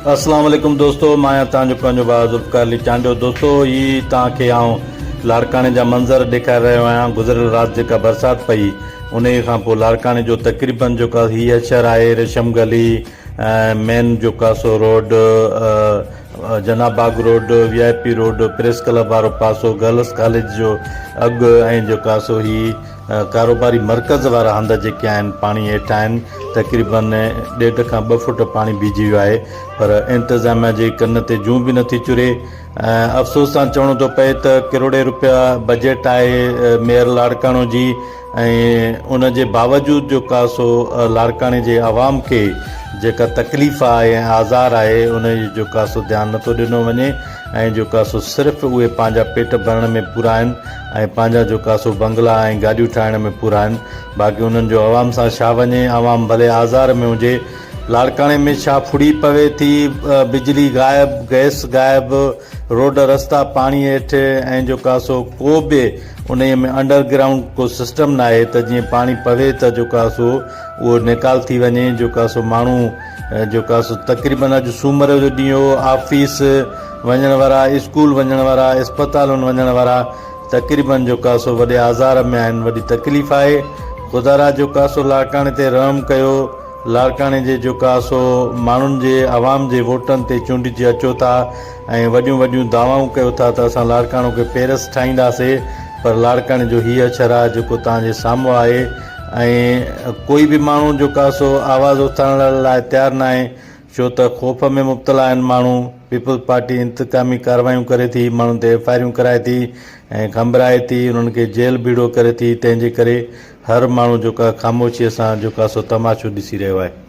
अस्सलाम वालेकुम दोस्तों, मैं तव्हांजो पंहिंजो भाउ ज़ुल्फ़िकार अली चांडियो। दोस्तों, ही तव्हांखे आउं लाड़काणे जा मंज़र ॾेखारे रहियो आहियां। गुज़िरियल राति जेका बरसाति पई उन खां पोइ लाड़काणे जो तक़रीबन जेका हीअ अक्षर आहे रेशम गली, मेन जेका सो रोड, जनाबाग road, VIP road, press club वारो पासो, गर्ल्स कॉलेज जो अॻु ऐं जेका सो ही कारोबारी मर्कज़ वारा हंध जेके आहिनि पाणी हेठि आहिनि। तक़रीबन 1.5 खां 2 फुट पाणी बीहजी वियो आहे, पर इंतिज़ामिया जे कन ते जूं बि नथी चुरे। अफ़सोस सां चवणो थो पए त करोड़े रुपया बजट आहे मेयर लाड़काणो जी, ऐं उन जे बावजूदि जेका सो लाड़काणे जे आवाम खे जेका तकलीफ़ आहे ऐं आज़ार आहे उन जी जेका सो ध्यानु नथो ॾिनो वञे, ऐं जेका सो सिर्फ़ु उहे पंहिंजा पेट भरण में पूरा आहिनि ऐं पंहिंजा जेका सो बंगला ऐं गाॾियूं ठाहिण में पूरा आहिनि। बाक़ी उन्हनि जो आवाम सां छा वञे, आवाम भले आज़ार में हुजे। लाड़काणे में छा फुड़ी पवे थी, बिजली गायब, गैस गायब, रोड रस्ता पाणी हेठि, ऐं जेका सो को बि उन में अंडरग्राउंड को सिस्टम न आहे त जीअं पाणी पवे त जेका सो उहो निकाल थी वञे। जेका सो माण्हू जेका सो तक़रीबन अॼु सूमर जो ॾींहुं हो, ऑफिस वञण वारा, स्कूल वञण वारा, अस्पतालुनि वञण वारा तक़रीबन जेका सो वॾे आज़ार में आहिनि। वॾी तकलीफ़ आहे। ख़ुदा जेका सो लाड़काणे ते रहम कयो। लाड़काणे जे जेका सो माण्हुनि जे आवाम जे वोटनि ते चूंडिजी अचो था ऐं वॾियूं वॾियूं दावाऊं कयो था त असां लाड़काणो खे पेरस ठाहींदासीं, पर लाड़काणे जो हीअ अक्षर आहे जेको तव्हांजे साम्हूं आहे। ऐं कोई बि माण्हू जेका सो आवाज़ उथारण लाइ तयारु न आहे, छो त ख़ौफ़ में मुब्तला आहिनि माण्हू। पीपल्स पार्टी इंतकामी कार्रवायूं करे थी, माण्हुनि ते FIR कराए थी ऐं घबराए थी, उन्हनि खे जेल बीड़ो करे थी। तंहिंजे करे हर माण्हू जेका ख़ामोशीअ सां जेका सो तमाशो ॾिसी रहियो आहे।